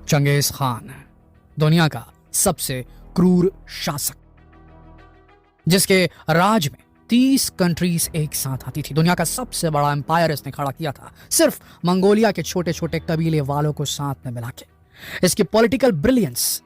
Genghis Khan, दुनिया का सबसे क्रूर शासक, जिसके राज में 30 कंट्रीज एक साथ आती थी। दुनिया का सबसे बड़ा एम्पायर इसने खड़ा किया था, सिर्फ मंगोलिया के छोटे छोटे कबीले वालों को साथ में मिला के। इसकी पॉलिटिकल ब्रिलियंस,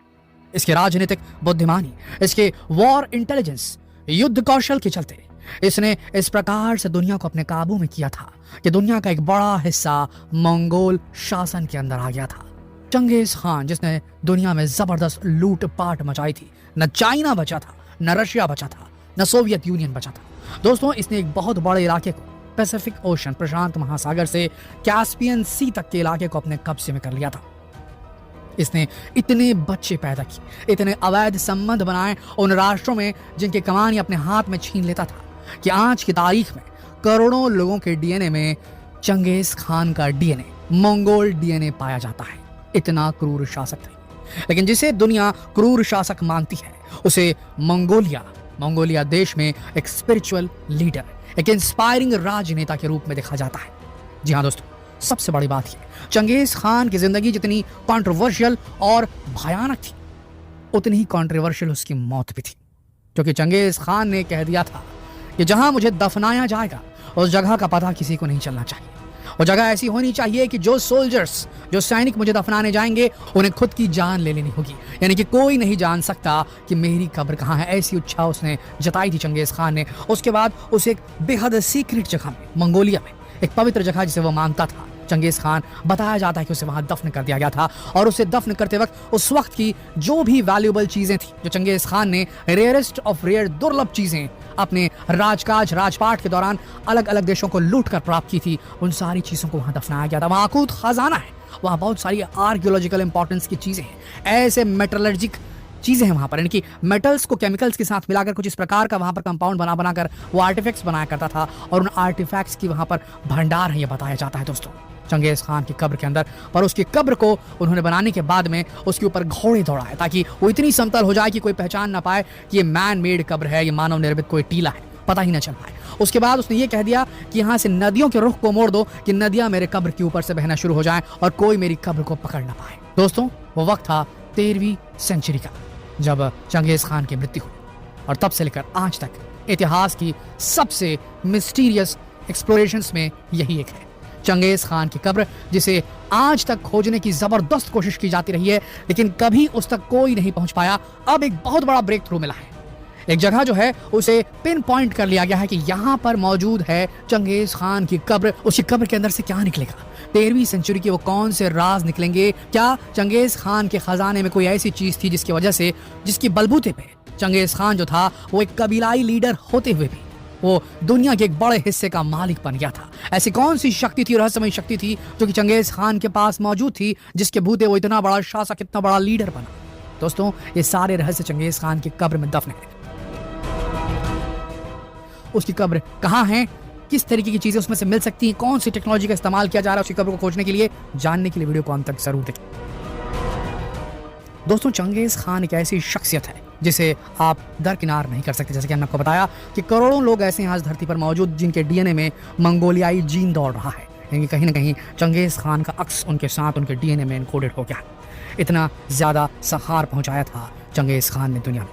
इसकी राजनीतिक बुद्धिमानी, इसके वॉर इंटेलिजेंस, युद्ध कौशल के चलते इसने इस प्रकार से दुनिया को अपने काबू में किया था कि दुनिया का एक बड़ा हिस्सा मंगोल शासन के अंदर आ गया था। चंगेज खान, जिसने दुनिया में जबरदस्त लूटपाट मचाई थी, न चाइना बचा था, न रशिया बचा था, न सोवियत यूनियन बचा था। दोस्तों, इसने एक बहुत बड़े इलाके को, पैसिफिक ओशन, प्रशांत महासागर से कैस्पियन सी तक के इलाके को अपने कब्जे में कर लिया था। इसने इतने बच्चे पैदा किए, इतने अवैध संबंध बनाए उन राष्ट्रों में जिनके कमान अपने हाथ में छीन लेता था, कि आज की तारीख में करोड़ों लोगों के डीएनए में चंगेज खान का डीएनए, मंगोल डीएनए पाया जाता है। इतना क्रूर शासक था। लेकिन जिसे दुनिया क्रूर शासक मानती है, उसे मंगोलिया देश में एक स्पिरिचुअल लीडर, एक इंस्पायरिंग राजनेता के रूप में देखा जाता है। जी हाँ दोस्तों, सबसे बड़ी बात यह, चंगेज खान की जिंदगी जितनी कंट्रोवर्शियल और भयानक थी, उतनी ही कंट्रोवर्शियल उसकी मौत भी थी। क्योंकि चंगेज खान ने कह दिया था कि जहां मुझे दफनाया जाएगा, उस जगह का पता किसी को नहीं चलना चाहिए। वो जगह ऐसी होनी चाहिए कि जो सोल्जर्स, जो सैनिक मुझे दफनाने जाएंगे, उन्हें खुद की जान ले लेनी होगी, यानी कि कोई नहीं जान सकता कि मेरी कब्र कहाँ है। ऐसी इच्छा उसने जताई थी चंगेज खान ने। उसके बाद उसे एक बेहद सीक्रेट जगह में, मंगोलिया में, एक पवित्र जगह जिसे वो मानता था, चंगेज खान, बताया जाता है कि उसे वहां दफन कर दिया गया था। और उसे दफन करते वक्त उस वक्त की जो भी वैल्यूएबल चीजें थी, जो चंगेज खान ने रेयरेस्ट ऑफ रेयर, दुर्लभ चीजें अपने राजपाट के दौरान अलग अलग देशों को लूट कर प्राप्त की थी, उन सारी चीजों को वहां दफनाया गया था। वहां अकूत खजाना है, वहां बहुत सारी आर्कियोलॉजिकल इंपॉर्टेंस की चीजें हैं, ऐसे मेटलर्जिक चीजें हैं वहां पर, यानी कि मेटल्स को केमिकल्स के साथ मिलाकर कुछ इस प्रकार का वहां पर कंपाउंड बनाकर वो आर्टिफैक्ट्स बनाया करता था, और उन आर्टिफैक्ट्स की वहां पर भंडार है, ये बताया जाता है दोस्तों चंगेज खान की कब्र के अंदर। पर उसकी कब्र को उन्होंने बनाने के बाद में उसके ऊपर घोड़े दौड़ाए, ताकि वो इतनी समतल हो जाए कि कोई पहचान ना पाए कि ये मैन मेड कब्र है, ये मानव निर्मित कोई टीला है, पता ही ना चल पाए। उसके बाद उसने ये कह दिया कि यहाँ से नदियों के रुख को मोड़ दो, कि नदियां मेरे कब्र के ऊपर से बहना शुरू हो जाएं और कोई मेरी कब्र को पकड़ ना पाए। दोस्तों, वो वक्त था 13वीं सेंचुरी का, जब चंगेज खान की मृत्यु हुई, और तब से लेकर आज तक इतिहास की सबसे मिस्टीरियस एक्सप्लोरेशंस में यही एक है, चंगेज खान की कब्र, जिसे आज तक खोजने की जबरदस्त कोशिश की जाती रही है, लेकिन कभी उस तक कोई नहीं पहुंच पाया। अब एक बहुत बड़ा ब्रेक थ्रू मिला है, एक जगह जो है उसे पिन पॉइंट कर लिया गया है कि यहां पर मौजूद है चंगेज खान की कब्र। उसकी कब्र के अंदर से क्या निकलेगा, 13वीं सेंचुरी के वो कौन से राज निकलेंगे? क्या चंगेज खान के खजाने में कोई ऐसी चीज थी जिसकी वजह से, जिसकी बलबूते पे चंगेज खान जो था वो एक कबीलाई लीडर होते हुए भी वो दुनिया के एक बड़े हिस्से का मालिक बन गया था? ऐसी कौन सी शक्ति थी, रहस्यमय शक्ति थी, जो कि चंगेज खान के पास मौजूद थी, जिसके बूते वो इतना बड़ा शासक, इतना बड़ा लीडर बना? दोस्तों, ये सारे रहस्य चंगेज खान की कब्र में दफन है। उसकी कब्र कहाँ है, किस तरीके की चीजें उसमें से मिल सकती हैं, कौन सी टेक्नोलॉजी का इस्तेमाल किया जा रहा है उसकी कब्र को खोजने के लिए, जानने के लिए वीडियो को अंत तक जरूर देखें। दोस्तों, चंगेज खान एक ऐसी शख्सियत है जिसे आप दरकिनार नहीं कर सकते। जैसे कि हमने आपको बताया कि करोड़ों लोग ऐसे हैं आज धरती पर मौजूद जिनके डीएनए में मंगोलियाई जीन दौड़ रहा है, यानी कहीं ना कहीं चंगेज खान का अक्स उनके साथ, उनके डीएनए में इनकोडेड हो गया। इतना ज्यादा सहार पहुंचाया था चंगेज खान ने दुनिया में।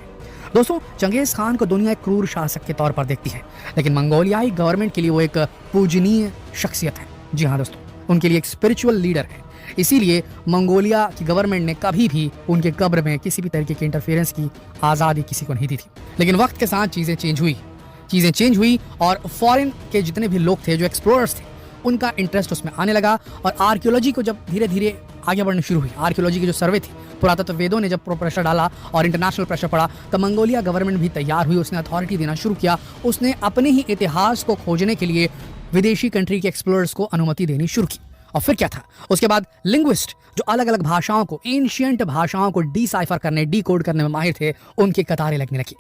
दोस्तों, चंगेज खान को दुनिया एक क्रूर शासक के तौर पर देखती है, लेकिन मंगोलियाई गवर्नमेंट के लिए वो एक पूजनीय शख्सियत है। जी हाँ दोस्तों, उनके लिए एक स्पिरिचुअल लीडर है। इसीलिए मंगोलिया की गवर्नमेंट ने कभी भी उनके कब्र में किसी भी तरीके के इंटरफेरेंस की आज़ादी किसी को नहीं दी थी। लेकिन वक्त के साथ चीज़ें चेंज हुई और फॉरेन के जितने भी लोग थे, जो एक्सप्लोरर्स थे, उनका इंटरेस्ट उसमें आने लगा। और आर्कियोलॉजी को जब धीरे धीरे आगे बढ़नी शुरू हुई, आर्कियोलॉजी की जो सर्वे थी, पुरातत्व वेदों ने जब प्रेशर डाला और इंटरनेशनल प्रेशर पड़ा, तब मंगोलिया गवर्नमेंट भी तैयार हुई। उसने अथॉरिटी देना शुरू किया। उसने अपने ही इतिहास को खोजने के लिए विदेशी कंट्री के एक्सप्लोरर्स को अनुमति देनी शुरू की। और फिर क्या था, उसके बाद लिंग्विस्ट, जो अलग अलग भाषाओं को, एंशिएंट भाषाओं को डिसाइफर करने, डिकोड करने में माहिर थे, उनकी कतारें लगने लगी।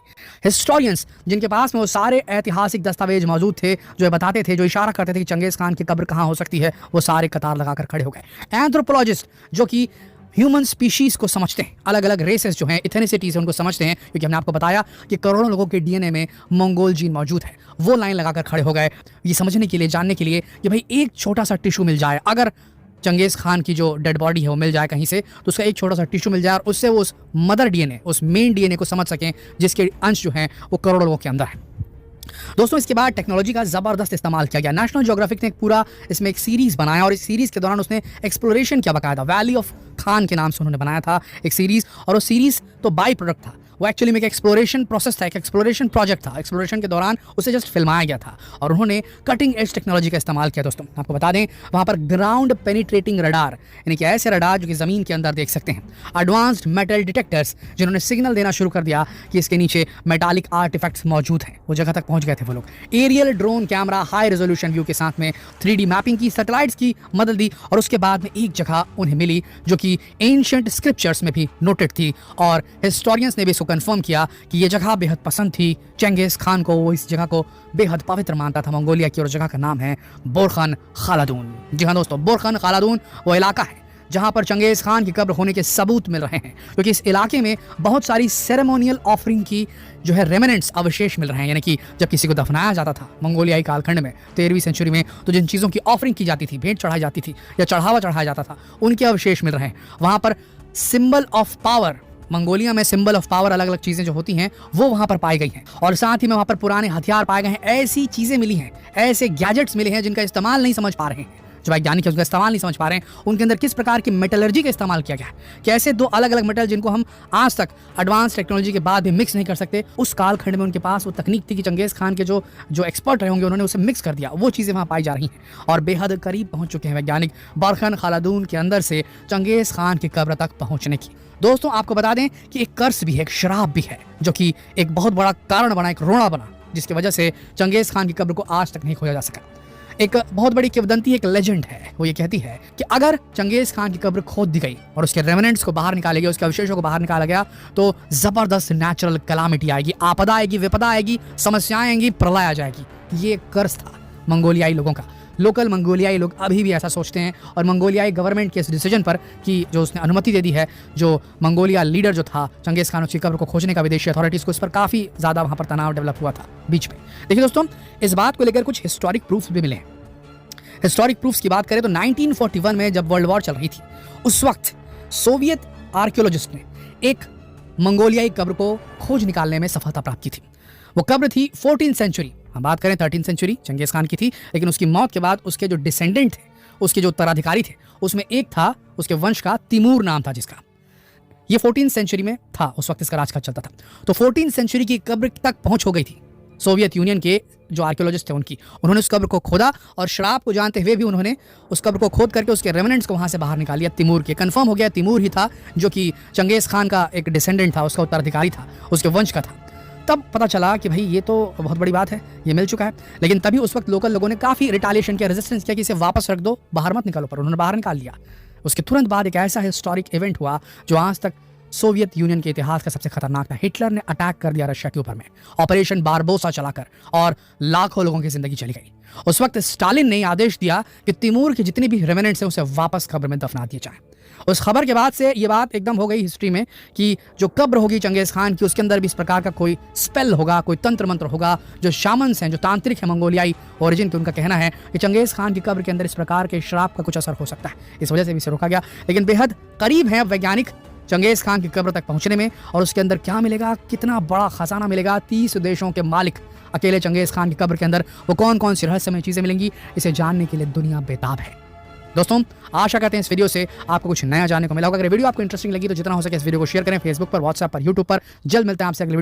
हिस्टोरियंस, जिनके पास में वो सारे ऐतिहासिक दस्तावेज मौजूद थे, जो बताते थे, जो इशारा करते थे कि चंगेज खान की कब्र कहाँ हो सकती है, वो सारे कतार लगाकर खड़े हो गए। एंथ्रोपोलॉजिस्ट, जो कि ह्यूमन स्पीशीज को समझते हैं, अलग अलग रेसेस जो हैं, इथेनिसिटीज है, उनको समझते हैं, क्योंकि हमने आपको बताया कि करोड़ों लोगों के डीएनए में मंगोल जीन मौजूद है। वो लाइन लगाकर खड़े हो गए ये समझने के लिए, जानने के लिए कि भाई एक छोटा सा टिश्यू मिल जाए, अगर चंगेज खान की जो डेड बॉडी है वो मिल जाए कहीं से, तो उसका एक छोटा सा टिश्यू मिल जाए और उससे वो उस मदर डीएनए, उस मेन डीएनए को समझ सकें जिसके अंश जो हैं वो करोड़ों लोगों के अंदर है। दोस्तों इसके बाद टेक्नोलॉजी का जबरदस्त इस्तेमाल किया गया। नेशनल ज्योग्राफिक ने एक पूरा इसमें एक सीरीज बनाया और इस सीरीज के दौरान उसने एक्सप्लोरेशन किया बकायदा। वैली ऑफ खान के नाम से उन्होंने बनाया था एक सीरीज, और वो सीरीज तो बाई प्रोडक्ट था, वो एक्चुअली में एक एक्सप्लोरेशन प्रोसेस था, एक एक्सप्लोरेशन प्रोजेक्ट था। एक्सप्लोरेशन के दौरान उसे जस्ट फिल्माया गया था और उन्होंने कटिंग एज टेक्नोलॉजी का इस्तेमाल किया। दोस्तों आपको बता दें वहाँ पर ग्राउंड पेनिट्रेटिंग रडार, यानी कि ऐसे रडार जो कि ज़मीन के अंदर देख सकते हैं, एडवांस्ड मेटल डिटेक्टर्स जिन्होंने सिग्नल देना शुरू कर दिया कि इसके नीचे मेटालिक आर्टिफैक्ट्स मौजूद हैं, वो जगह तक पहुँच गए थे वो लोग। Aerial drone camera high resolution view के साथ में 3D मैपिंग की, सैटेलाइट्स की मदद दी और उसके बाद में एक जगह उन्हें मिली जो कि एंशिएंट स्क्रिप्चर्स में भी नोटेड थी और हिस्टोरियंस ने भी इसको कंफर्म किया कि ये जगह बेहद पसंद थी चंगेज खान को। वो इस जगह को बेहद पवित्र मानता था मंगोलिया की, और जगह का नाम है बोरखन खालादून। जी हाँ दोस्तों, बोरखन खालादून वो इलाका है जहां पर चंगेज खान की कब्र होने के सबूत मिल रहे हैं, क्योंकि इस इलाके में बहुत सारी सेरेमोनियल ऑफरिंग की जो है रेमिनेंट्स अवशेष मिल रहे हैं। यानी कि जब किसी को दफनाया जाता था मंगोलियाई कालखंड में 13वीं सेंचुरी में, तो जिन चीज़ों की ऑफरिंग की जाती थी, भेंट चढ़ाई जाती थी या चढ़ावा चढ़ाया जाता था, उनके अवशेष मिल रहे हैं। वहाँ पर सिंबल ऑफ पावर, मंगोलिया में सिंबल ऑफ पावर अलग अलग चीज़ें जो होती हैं वो वहाँ पर पाई गई हैं, और साथ ही में वहाँ पर पुराने हथियार पाए गए हैं। ऐसी चीज़ें मिली हैं, ऐसे गैजेट्स मिले हैं जिनका इस्तेमाल नहीं समझ पा रहे हैं, जो वैज्ञानिक है उसका इस्तेमाल नहीं समझ पा रहे हैं। उनके अंदर किस प्रकार की मेटलर्जी का इस्तेमाल किया गया है, कैसे दो अलग अलग मेटल जिनको हम आज तक एडवांस टेक्नोलॉजी के बाद भी मिक्स नहीं कर सकते, उस कालखंड में उनके पास वो तकनीक थी कि चंगेज खान के जो एक्सपर्ट रहे होंगे उन्होंने उसे मिक्स कर दिया। वो चीज़ें वहाँ पाई जा रही हैं और बेहद करीब पहुँच चुके हैं वैज्ञानिक बोरखन खालादून के अंदर से चंगेज खान की कब्र तक पहुँचने की। दोस्तों आपको बता दें कि एक कर्स भी है, एक शराब भी है, जो कि एक बहुत बड़ा कारण बना, एक रोड़ा बना, जिसकी वजह से चंगेज खान की कब्र को आज तक नहीं खोजा जा सका। एक बहुत बड़ी किंवदंती, एक लेजेंड है, वो ये कहती है कि अगर चंगेज खान की कब्र खोद दी गई और उसके रेमिनेंट्स को बाहर निकाले गए, उसके अवशेषों को बाहर निकाला गया, तो जबरदस्त नेचुरल कैलामिटी आएगी, आपदा आएगी, विपदा आएगी, समस्याएं आएंगी, प्रलय आ जाएगी। ये कर्ज था मंगोलियाई लोगों का। लोकल मंगोलियाई लोग अभी भी ऐसा सोचते हैं और मंगोलियाई गवर्नमेंट के इस डिसीजन पर कि जो उसने अनुमति दे दी है, जो मंगोलिया लीडर जो था चंगेज खान की कब्र को खोजने का, विदेशी अथॉरिटीज़ को इस पर काफ़ी ज़्यादा वहाँ पर तनाव डेवलप हुआ था बीच में। देखिए दोस्तों, इस बात को लेकर कुछ हिस्टोरिक प्रूफ्स भी मिले हैं। हिस्टोरिक प्रूफ्स की बात करें तो 1941 में जब वर्ल्ड वॉर चल रही थी, उस वक्त सोवियत आर्कियोलॉजिस्ट ने एक मंगोलियाई कब्र को खोज निकालने में सफलता प्राप्त की थी। वो कब्र थी 14th सेंचुरी, हम बात करें 13th सेंचुरी चंगेज खान की थी, लेकिन उसकी मौत के बाद उसके जो डिसेंडेंट थे, उसके जो उत्तराधिकारी थे, उसमें एक था, उसके वंश का तिमूर नाम था, जिसका ये 14th सेंचुरी में था, उस वक्त इसका राजकाज चलता था। तो 14th सेंचुरी की कब्र तक पहुंच हो गई थी सोवियत यूनियन के जो आर्कियोलॉजिस्ट थे उनकी। उन्होंने उस कब्र को खोदा और शराब को जानते हुए भी उन्होंने उस कब्र को खोद करके उसके रेमिनेंट्स को वहाँ से बाहर निकाल लिया। तिमूर के कंफर्म हो गया तिमूर ही था जो कि चंगेज खान का एक डिसेंडेंट था, उसका उत्तराधिकारी था, उसके वंश का था। तब पता चला कि भाई ये तो बहुत बड़ी बात है, ये मिल चुका है। लेकिन तभी उस वक्त लोकल लोगों ने काफ़ी रिटालिएशन किया, रेजिस्टेंस किया कि इसे वापस रख दो, बाहर मत निकालो, पर उन्होंने बाहर निकाल लिया। उसके तुरंत बाद एक ऐसा हिस्टोरिक इवेंट हुआ जो आज तक सोवियत यूनियन के इतिहास का सबसे खतरनाक था। हिटलर ने अटैक कर दिया रशिया के ऊपर में, ऑपरेशन बारबोसा चलाकर, और लाखों लोगों की जिंदगी चली गई। उस वक्त स्टालिन ने आदेश दिया कि तिमूर के जितने भी रेमिनेंट्स हैं उसे वापस कब्र में दफना दिए जाएं। उस खबर के बाद से ये बात एकदम हो गई हिस्ट्री में कि जो कब्र होगी चंगेज खान की, उसके अंदर भी इस प्रकार का कोई स्पेल होगा, कोई तंत्र मंत्र होगा। जो शामन्स हैं, जो तांत्रिक हैं मंगोलियाई ओरिजिन के, उनका कहना है कि चंगेज खान की कब्र के अंदर इस प्रकार के श्राप का कुछ असर हो सकता है, इस वजह से भी इसे रोका गया। लेकिन बेहद करीब है वैज्ञानिक चंगेज खान की कब्र तक पहुंचने में, और उसके अंदर क्या मिलेगा, कितना बड़ा खजाना मिलेगा, 30 देशों के मालिक अकेले चंगेज खान की कब्र के अंदर, वो कौन कौन सी रहस्यमय चीज़ें मिलेंगी, इसे जानने के लिए दुनिया बेताब है। दोस्तों आशा करते हैं इस वीडियो से आपको कुछ नया जानने को मिला होगा। अगर वीडियो आपको इंटरेस्टिंग लगी तो जितना हो सके इस वीडियो को शेयर करें, फेसबुक पर, व्हाट्सएप पर, यूट्यूब पर। जल्द मिलते हैं आपसे अगले